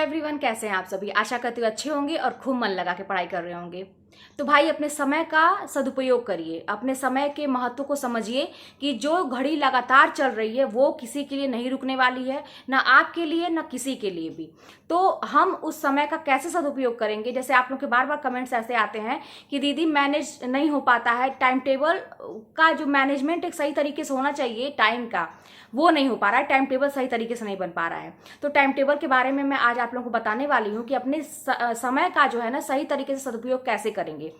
Everyone, कैसे हैं आप सभी। आशा करती हूँ अच्छे होंगे और खूब मन लगा के पढ़ाई कर रहे होंगे। तो भाई अपने समय का सदुपयोग करिए, अपने समय के महत्व को समझिए कि जो घड़ी लगातार चल रही है वो किसी के लिए नहीं रुकने वाली है, ना आपके लिए ना किसी के लिए भी। तो हम उस समय का कैसे सदुपयोग करेंगे। जैसे आप लोग के बार बार कमेंट्स ऐसे आते हैं कि दीदी मैनेज नहीं हो पाता है, टाइम टेबल का जो मैनेजमेंट एक सही तरीके से होना चाहिए टाइम का, वो नहीं हो पा रहा है, टाइम टेबल सही तरीके से नहीं बन पा रहा है। तो टाइम टेबल के बारे में मैं आज आप लोगों को बताने वाली हूँ कि अपने समय का जो है ना सही तरीके से सदुपयोग कैसे करेंगे।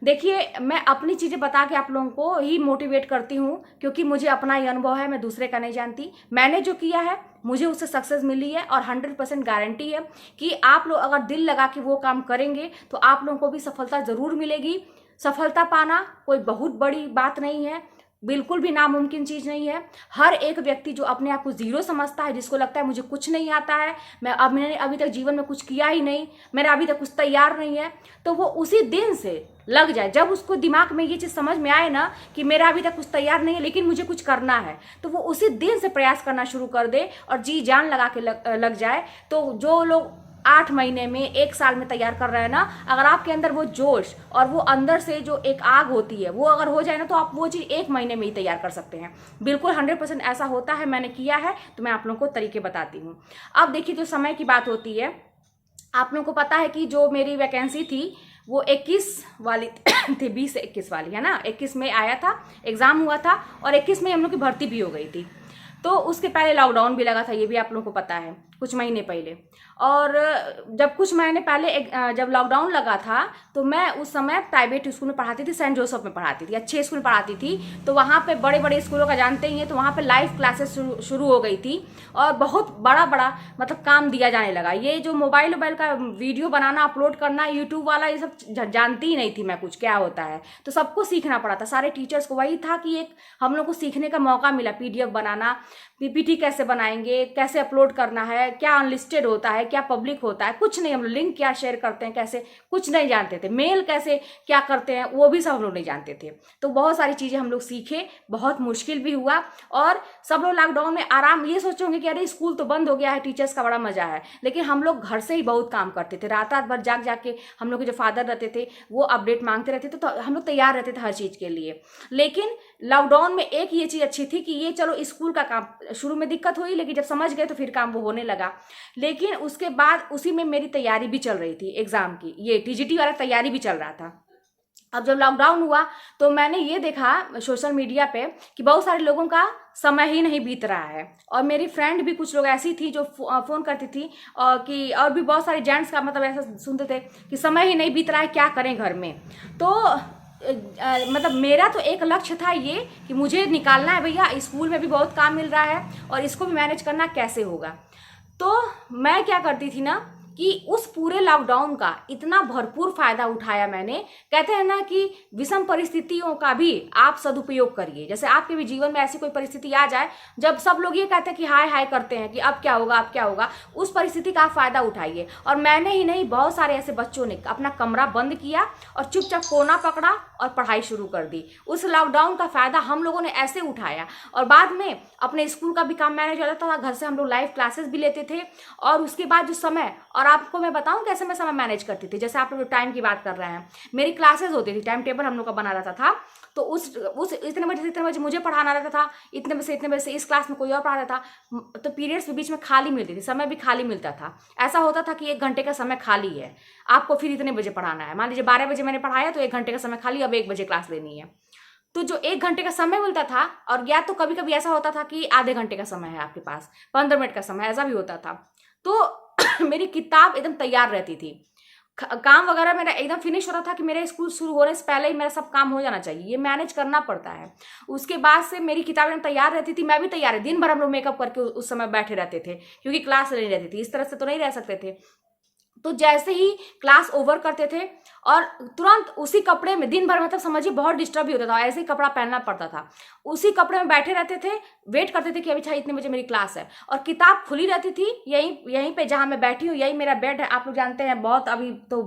देखिए, मैं अपनी चीज़ें बता के आप लोगों को ही मोटिवेट करती हूँ, क्योंकि मुझे अपना ही अनुभव है, मैं दूसरे का नहीं जानती। मैंने जो किया है मुझे उससे सक्सेस मिली है और 100% गारंटी है कि आप लोग अगर दिल लगा के वो काम करेंगे तो आप लोगों को भी सफलता ज़रूर मिलेगी। सफलता पाना कोई बहुत बड़ी बात नहीं है, बिल्कुल भी नामुमकिन चीज़ नहीं है। हर एक व्यक्ति जो अपने आप को जीरो समझता है, जिसको लगता है मुझे कुछ नहीं आता है, मैंने अभी तक जीवन में कुछ किया ही नहीं, मेरा अभी तक कुछ तैयार नहीं है, तो वो उसी दिन से लग जाए। जब उसको दिमाग में ये चीज़ समझ में आए ना कि मेरा अभी तक कुछ तैयार नहीं है लेकिन मुझे कुछ करना है, तो वो उसी दिन से प्रयास करना शुरू कर दे और जी जान लगा के लग जाए। तो जो लोग 8 महीने में 1 साल में तैयार कर रहे हैं ना, अगर आपके अंदर वो जोश और वो अंदर से जो एक आग होती है वो अगर हो जाए ना, तो आप वो चीज़ 1 महीने में ही तैयार कर सकते हैं। बिल्कुल 100% ऐसा होता है, मैंने किया है, तो मैं आप लोगों को तरीके बताती हूँ। अब देखिए, जो समय की बात होती है, आप लोगों को पता है कि जो मेरी वैकेंसी थी वो 21 वाली थी, 20 से 21 वाली, है ना। 21 में आया था, एग्ज़ाम हुआ था और 21 में हम लोग की भर्ती भी हो गई थी। तो उसके पहले लॉकडाउन भी लगा था, ये भी आप लोगों को पता है, कुछ महीने पहले। और जब कुछ महीने पहले जब लॉकडाउन लगा था तो मैं उस समय प्राइवेट स्कूल में पढ़ाती थी, सेंट जोसेफ में पढ़ाती थी, अच्छे स्कूल में पढ़ाती थी। तो वहाँ पे बड़े बड़े स्कूलों का जानते ही हैं, तो वहाँ पे लाइव क्लासेस शुरू हो गई थी और बहुत बड़ा बड़ा मतलब काम दिया जाने लगा। ये जो मोबाइल का वीडियो बनाना, अपलोड करना, यूट्यूब वाला, ये सब जानती ही नहीं थी मैं कुछ क्या होता है। तो सबको सीखना पड़ा था, सारे टीचर्स को वही था कि एक हम लोग को सीखने का मौका मिला। PDF बनाना, PPT कैसे बनाएंगे, कैसे अपलोड करना है, क्या अनलिस्टेड होता है, क्या पब्लिक होता है, कुछ नहीं। हम लोग लिंक क्या शेयर करते हैं, कैसे, कुछ नहीं जानते थे। मेल कैसे क्या करते हैं वो भी सब हम लोग नहीं जानते थे। तो बहुत सारी चीज़ें हम लोग सीखे, बहुत मुश्किल भी हुआ। और सब लोग लॉकडाउन में आराम, ये सोचोगे कि अरे स्कूल तो बंद हो गया है, टीचर्स का बड़ा मजा है, लेकिन हम लोग घर से ही बहुत काम करते थे। रात रात भर जाग जाग के हम लोग के जो फादर रहते थे वो अपडेट मांगते रहते थे, तो हम लोग तैयार रहते थे हर चीज़ के लिए। लेकिन लॉकडाउन में एक ये चीज़ अच्छी थी कि ये चलो स्कूल का काम शुरू में दिक्कत हुई, लेकिन जब समझ गए तो फिर काम वो होने लगा। लेकिन उसके बाद उसी में मेरी तैयारी भी चल रही थी एग्ज़ाम की, ये TGT वाला तैयारी भी चल रहा था। अब जब लॉकडाउन हुआ तो मैंने ये देखा सोशल मीडिया पे कि बहुत सारे लोगों का समय ही नहीं बीत रहा है। और मेरी फ्रेंड भी कुछ लोग ऐसी थी जो फ़ोन करती थी कि, और भी बहुत सारे जेंट्स का मतलब ऐसा सुनते थे कि समय ही नहीं बीत रहा है, क्या करें घर में। तो मतलब मेरा तो एक लक्ष्य था ये कि मुझे निकालना है भैया, स्कूल में भी बहुत काम मिल रहा है और इसको भी मैनेज करना कैसे होगा। तो मैं क्या करती थी ना कि उस पूरे लॉकडाउन का इतना भरपूर फायदा उठाया मैंने। कहते हैं ना कि विषम परिस्थितियों का भी आप सदुपयोग करिए। जैसे आपके भी जीवन में ऐसी कोई परिस्थिति आ जाए जब सब लोग ये कहते हैं कि हाय हाय करते हैं कि अब क्या होगा, अब क्या होगा, उस परिस्थिति का आप फायदा उठाइए। और मैंने ही नहीं, बहुत सारे ऐसे बच्चों ने अपना कमरा बंद किया और चुपचाप कोना पकड़ा और पढ़ाई शुरू कर दी। उस लॉकडाउन का फायदा हम लोगों ने ऐसे उठाया और बाद में अपने स्कूल का भी काम मैनेज हो जाता था, घर से हम लोग लाइव क्लासेस भी लेते थे। और उसके बाद जो समय, और आपको मैं बताऊं कैसे मैं समय मैनेज करती थी। जैसे आप लोग टाइम की बात कर रहे हैं, मेरी क्लासेस होती थी, टाइम टेबल हम लोग का बना रहता था। तो उस इतने बजे से इतने बजे मुझे पढ़ाना रहता था, इतने बजे से इतने बजे से इस क्लास में कोई और पढ़ा रहा था। तो पीरियड्स के बीच में खाली मिलती थी, समय भी खाली मिलता था। ऐसा होता था कि 1 घंटे का समय खाली है, आपको फिर इतने बजे पढ़ाना है। मान लीजिए 12 बजे मैंने पढ़ाया तो 1 घंटे का समय खाली, अब 1 बजे क्लास लेनी है। तो जो 1 घंटे का समय मिलता था, और या तो कभी कभी ऐसा होता था कि आधे घंटे का समय है आपके पास, 15 मिनट का समय, ऐसा भी होता था। तो मेरी किताब एकदम तैयार रहती थी, काम वगैरह मेरा एकदम फिनिश हो रहा था कि मेरा स्कूल शुरू होने से पहले ही मेरा सब काम हो जाना चाहिए, ये मैनेज करना पड़ता है। उसके बाद से मेरी किताब एकदम तैयार रहती थी, मैं भी तैयार है। दिन भर हम लोग मेकअप करके उस समय बैठे रहते थे, क्योंकि क्लास नहीं रहती थी, इस तरह से तो नहीं रह सकते थे। तो जैसे ही क्लास ओवर करते थे और तुरंत उसी कपड़े में दिन भर, मतलब समझिए बहुत डिस्टर्ब भी होता था, ऐसे ही कपड़ा पहनना पड़ता था, उसी कपड़े में बैठे रहते थे, वेट करते थे कि अभी अच्छा इतने बजे मेरी क्लास है, और किताब खुली रहती थी यहीं यहीं पे जहाँ मैं बैठी हूँ, यही मेरा बेड है, आप लोग जानते हैं बहुत अभी तो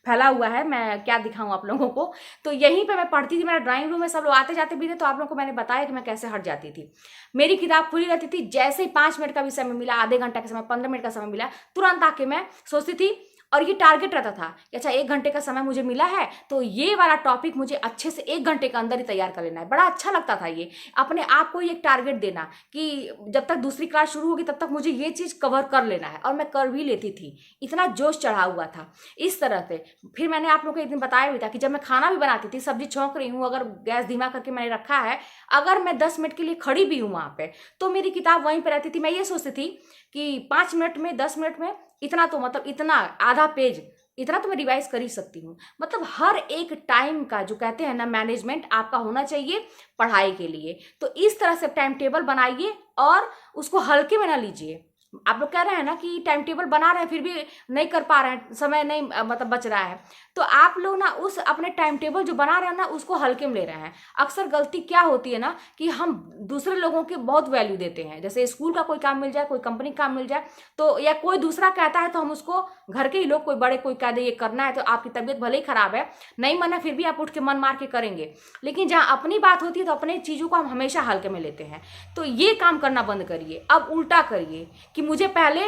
फैला हुआ है, मैं क्या दिखाऊं आप लोगों को। तो यहीं पे मैं पढ़ती थी, मेरा ड्राइंग रूम में सब लोग आते जाते भी थे, तो आप लोगों को मैंने बताया कि मैं कैसे हट जाती थी। मेरी किताब खुली रहती थी, जैसे ही 5 मिनट का भी समय मिला, आधे घंटा का समय, 15 मिनट का समय मिला, तुरंत आके मैं सोचती थी, और ये टारगेट रहता था कि अच्छा 1 घंटे का समय मुझे मिला है, तो ये वाला टॉपिक मुझे अच्छे से 1 घंटे के अंदर ही तैयार कर लेना है। बड़ा अच्छा लगता था ये, अपने आप को एक टारगेट देना कि जब तक दूसरी क्लास शुरू होगी तब तक मुझे ये चीज़ कवर कर लेना है, और मैं कर भी लेती थी, इतना जोश चढ़ा हुआ था इस तरह से। फिर मैंने आप लोगों को एक दिन बताया भी था कि जब मैं खाना भी बनाती थी, सब्जी छौंक रही हूँ, अगर गैस धीमा करके मैंने रखा है, अगर मैं 10 मिनट के लिए खड़ी भी हूँ वहाँ पे, तो मेरी किताब वहीं पर रहती थी। मैं ये सोचती थी कि 5 मिनट में, 10 मिनट में इतना तो, मतलब इतना आधा पेज, इतना तो मैं रिवाइज कर ही सकती हूँ। मतलब हर एक टाइम का जो कहते हैं ना मैनेजमेंट आपका होना चाहिए पढ़ाई के लिए। तो इस तरह से टाइम टेबल बनाइए और उसको हल्के में ना लीजिए। आप लोग कह रहे हैं ना कि टाइम टेबल बना रहे हैं फिर भी नहीं कर पा रहे हैं, समय नहीं मतलब बच रहा है, तो आप लोग ना उस अपने टाइम टेबल जो बना रहे हैं ना उसको हल्के में ले रहे हैं। अक्सर गलती क्या होती है ना कि हम दूसरे लोगों के बहुत वैल्यू देते हैं, जैसे स्कूल का कोई काम मिल जाए, कोई कंपनी का काम मिल जाए, तो या कोई दूसरा कहता है तो हम उसको, घर के ही लोग कोई बड़े कोई कह दे ये करना है, तो आपकी तबीयत भले ही खराब है, नहीं मन है, फिर भी आप उठ के मन मार के करेंगे। लेकिन जहाँ अपनी बात होती है तो अपने चीज़ों को हम हमेशा हल्के में लेते हैं। तो ये काम करना बंद करिए, अब उल्टा करिए कि मुझे पहले,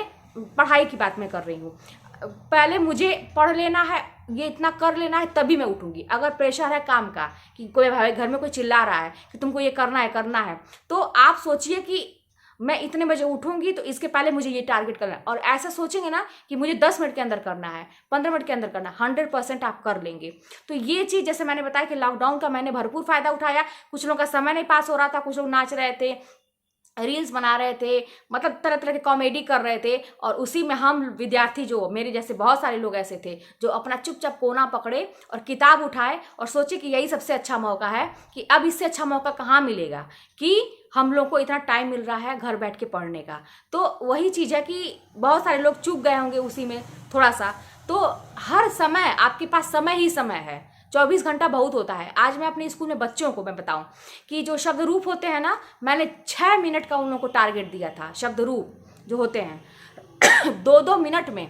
पढ़ाई की बात मैं कर रही हूँ, पहले मुझे पढ़ लेना है, ये इतना कर लेना है, तभी मैं उठूंगी। अगर प्रेशर है काम का कि कोई भाई घर में कोई चिल्ला रहा है कि तुमको ये करना है, तो आप सोचिए कि मैं इतने बजे उठूंगी तो इसके पहले मुझे ये टारगेट करना है, और ऐसा सोचेंगे ना कि मुझे 10 मिनट के अंदर करना है, 15 मिनट के अंदर करना है, 100% आप कर लेंगे। तो ये चीज़ जैसे मैंने बताया कि लॉकडाउन का मैंने भरपूर फायदा उठाया। कुछ लोगों का समय नहीं पास हो रहा था, कुछ लोग नाच रहे थे, रील्स बना रहे थे, मतलब तरह तरह के कॉमेडी कर रहे थे, और उसी में हम विद्यार्थी, जो मेरे जैसे बहुत सारे लोग ऐसे थे जो अपना चुपचाप कोना पकड़े और किताब उठाए और सोचे कि यही सबसे अच्छा मौका है, कि अब इससे अच्छा मौका कहाँ मिलेगा कि हम लोग को इतना टाइम मिल रहा है घर बैठ के पढ़ने का। तो वही चीज़ है कि बहुत सारे लोग चूक गए होंगे उसी में थोड़ा सा। तो हर समय आपके पास समय ही समय है, 24 घंटा बहुत होता है। आज मैं अपने स्कूल में बच्चों को मैं बताऊं कि जो शब्द रूप होते हैं ना, मैंने 6 मिनट का उन लोगों को टारगेट दिया था। शब्द रूप जो होते हैं 2-2 मिनट में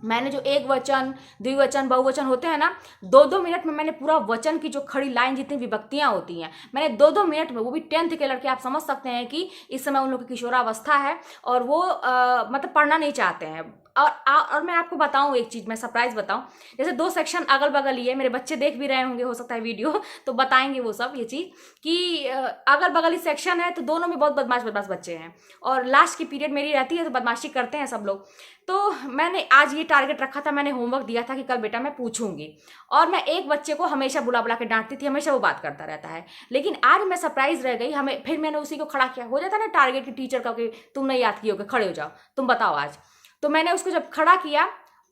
मैंने जो एक वचन, द्विवचन, बहुवचन होते हैं ना, 2-2 मिनट में मैंने पूरा वचन की जो खड़ी लाइन, जितनी विभक्तियां होती हैं, मैंने 2-2 मिनट में, वो भी 10th के लड़के, आप समझ सकते हैं कि इस समय उन लोगों की किशोरावस्था है और वो मतलब पढ़ना नहीं चाहते हैं। और मैं आपको बताऊं एक चीज़, मैं सरप्राइज बताऊं, जैसे 2 सेक्शन अगल बगल ही है, मेरे बच्चे देख भी रहे होंगे हो सकता है वीडियो, तो बताएंगे वो सब ये चीज़ कि अगल बगल ही सेक्शन है, तो दोनों में बहुत बदमाश बदमाश बच्चे हैं, और लास्ट की पीरियड मेरी रहती है तो बदमाशी करते हैं सब लोग। तो मैंने आज ये टारगेट रखा था, मैंने होमवर्क दिया था कि कल बेटा मैं पूछूंगी, और मैं एक बच्चे को हमेशा बुला बुला के डांटती थी, हमेशा वो बात करता रहता है, लेकिन आज मैं सरप्राइज रह गई। हमें फिर मैंने उसी को खड़ा किया, हो जाता ना टारगेट की टीचर का कि तुम नहीं याद किए, खड़े हो जाओ, तुम बताओ आज। तो मैंने उसको जब खड़ा किया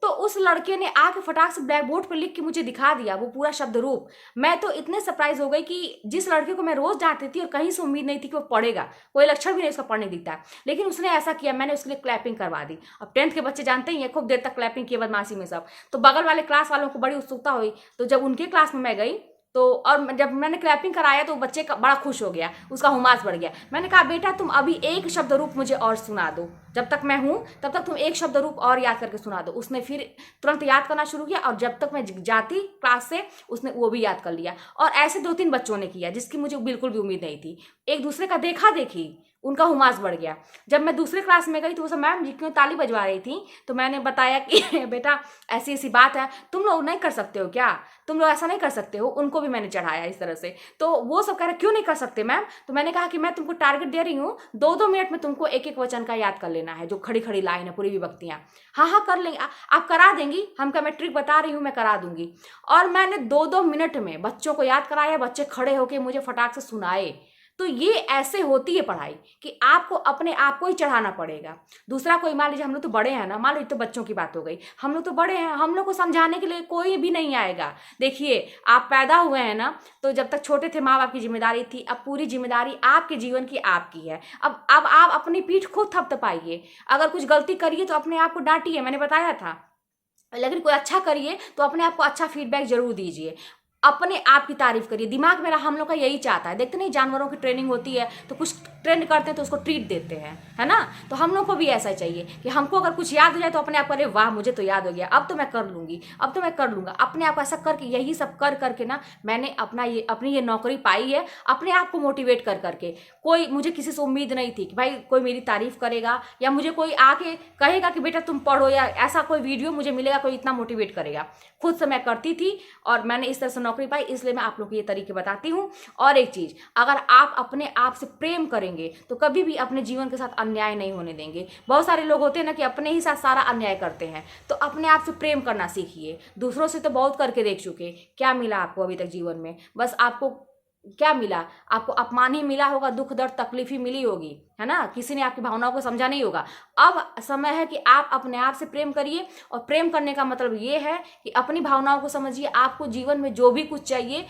तो उस लड़के ने आके फटाक से ब्लैक बोर्ड पर लिख के मुझे दिखा दिया वो पूरा शब्द रूप। मैं तो इतने सरप्राइज हो गई कि जिस लड़के को मैं रोज डांटती थी और कहीं से उम्मीद नहीं थी कि वो पढ़ेगा, कोई लक्षण भी नहीं उसका पढ़ने दिखता, लेकिन उसने ऐसा किया, मैंने उसके लिए क्लैपिंग करवा दी। अब 10th के बच्चे जानते ही हैं, खूब देर तक क्लैपिंग किए बदमाशी में सब। तो बगल वाले क्लास वालों को बड़ी उत्सुकता हुई, तो जब उनके क्लास में मैं गई तो, और जब मैंने क्लैपिंग कराया तो बच्चे का बड़ा खुश हो गया, उसका हुमास बढ़ गया। मैंने कहा बेटा तुम अभी एक शब्द रूप मुझे और सुना दो, जब तक मैं हूँ तब तक तुम एक शब्द रूप और याद करके सुना दो। उसने फिर तुरंत याद करना शुरू किया, और जब तक मैं जाती क्लास से उसने वो भी याद कर लिया। और ऐसे 2-3 बच्चों ने किया जिसकी मुझे बिल्कुल भी उम्मीद नहीं थी। एक दूसरे का देखा देखी उनका हुमास बढ़ गया। जब मैं दूसरे क्लास में गई तो वो सब मैम जी क्यों ताली बजवा रही थी, तो मैंने बताया कि बेटा ऐसी ऐसी बात है, तुम लोग नहीं कर सकते हो क्या, तुम लोग ऐसा नहीं कर सकते हो। उनको भी मैंने चढ़ाया इस तरह से। तो वो सब कह रहे क्यों नहीं कर सकते मैम, तो मैंने कहा कि मैं तुमको टारगेट दे रही हूँ, 2-2 मिनट में तुमको एक एक वचन का याद कर लेना है, जो खड़ी खड़ी लाइन है, पूरी विभक्तियां। हाँ हाँ कर लेंगे, आप करा देंगी, हम क्या, मैं ट्रिक बता रही हूँ, मैं करा दूंगी। और मैंने 2-2 मिनट में बच्चों को याद कराया, बच्चे खड़े होके मुझे फटाक से सुनाए। तो ये ऐसे होती है पढ़ाई कि आपको अपने आप को ही चढ़ाना पड़ेगा। दूसरा कोई, मान लीजिए हम लोग तो बड़े हैं ना, मान लो तो बच्चों की बात हो गई, हम लोग तो बड़े हैं, हम लोग को समझाने के लिए कोई भी नहीं आएगा। देखिए आप पैदा हुए हैं ना, तो जब तक छोटे थे माँ बाप की जिम्मेदारी थी, अब पूरी जिम्मेदारी आपके जीवन की आपकी है। अब आप अपनी पीठ खुद थपथपाइए, अगर कुछ गलती करिए तो अपने आप को डांटिए। मैंने बताया था लेकिन कोई अच्छा करिए तो अपने आप को अच्छा फीडबैक जरूर दीजिए, अपने आप की तारीफ करिए। दिमाग मेरा हम लोग का यही चाहता है, देखते नहीं जानवरों की ट्रेनिंग होती है तो कुछ ट्रेंड करते हैं तो उसको ट्रीट देते हैं, है ना। तो हम लोग को भी ऐसा चाहिए कि हमको अगर कुछ याद हो जाए तो अपने आप करे, वाह मुझे तो याद हो गया, अब तो मैं कर लूंगी, अब तो मैं कर लूंगा। अपने आप को ऐसा करके, यही सब कर करके ना मैंने अपनी ये नौकरी पाई है, अपने आप को मोटिवेट कर करके। कोई मुझे किसी से उम्मीद नहीं थी कि भाई कोई मेरी तारीफ करेगा या मुझे कोई आके कहेगा कि बेटा तुम पढ़ो, या ऐसा कोई वीडियो मुझे मिलेगा कोई इतना मोटिवेट करेगा। खुद से मैं करती थी और मैंने इस तरह से नौकरी पाई, इसलिए मैं आप लोग को ये तरीके बताती हूँ। और एक चीज, अगर आप अपने आप से प्रेम करेंगे तो कभी भी अपने जीवन के साथ अन्याय नहीं होने देंगे। बहुत सारे लोग होते हैं ना कि अपने ही साथ सारा अन्याय करते हैं, तो अपने आप से प्रेम करना सीखिए। दूसरों से तो बहुत करके देख चुके, क्या मिला आपको अभी तक जीवन में? बस आपको क्या मिला? आपको अपमान ही मिला होगा, दुख दर्द तकलीफ ही मिली होगी, है ना। किसी ने आपकी भावनाओं को समझा नहीं होगा। अब समय है कि आप अपने आप से प्रेम करिए, और प्रेम करने का मतलब ये है कि अपनी भावनाओं को समझिए। आपको जीवन में जो भी कुछ चाहिए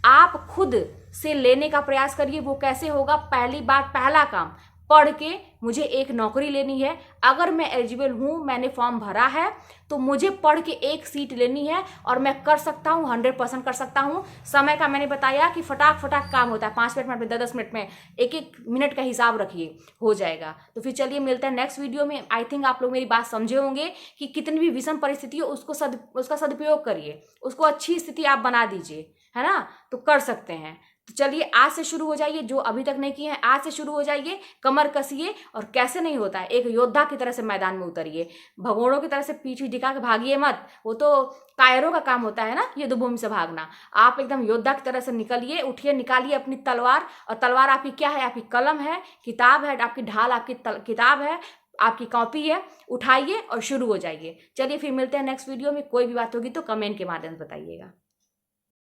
आप खुद से लेने का प्रयास करिए। वो कैसे होगा? पहली बात, पहला काम, पढ़ के मुझे एक नौकरी लेनी है। अगर मैं एलिजिबल हूँ, मैंने फॉर्म भरा है, तो मुझे पढ़ के एक सीट लेनी है, और मैं कर सकता हूँ, 100% कर सकता हूँ। समय का मैंने बताया कि फटाक फटाक काम होता है, 5 मिनट में, 10 मिनट में, एक एक मिनट का हिसाब रखिए, हो जाएगा। तो फिर चलिए मिलते हैं नेक्स्ट वीडियो में। आई थिंक आप लोग मेरी बात समझे होंगे कि कितनी भी विषम परिस्थिति हो उसका सदुपयोग करिए, उसको अच्छी स्थिति आप बना दीजिए, है ना। तो कर सकते हैं। तो चलिए आज से शुरू हो जाइए, जो अभी तक नहीं किए हैं आज से शुरू हो जाइए, कमर कसिए, और कैसे नहीं होता है, एक योद्धा की तरह से मैदान में उतरिए। भगोड़ों की तरह से पीठ दिखा के भागिए मत, वो तो कायरों का काम होता है ना, युद्ध भूमि से भागना। आप एकदम योद्धा की तरह से निकलिए, उठिए, निकालिए अपनी तलवार। और तलवार आपकी क्या है? आपकी कलम है, किताब है, आपकी ढाल आपकी किताब है, आपकी कॉपी है, उठाइए और शुरू हो जाइए। चलिए फिर मिलते हैं नेक्स्ट वीडियो में। कोई भी बात होगी तो कमेंट के माध्यम से बताइएगा।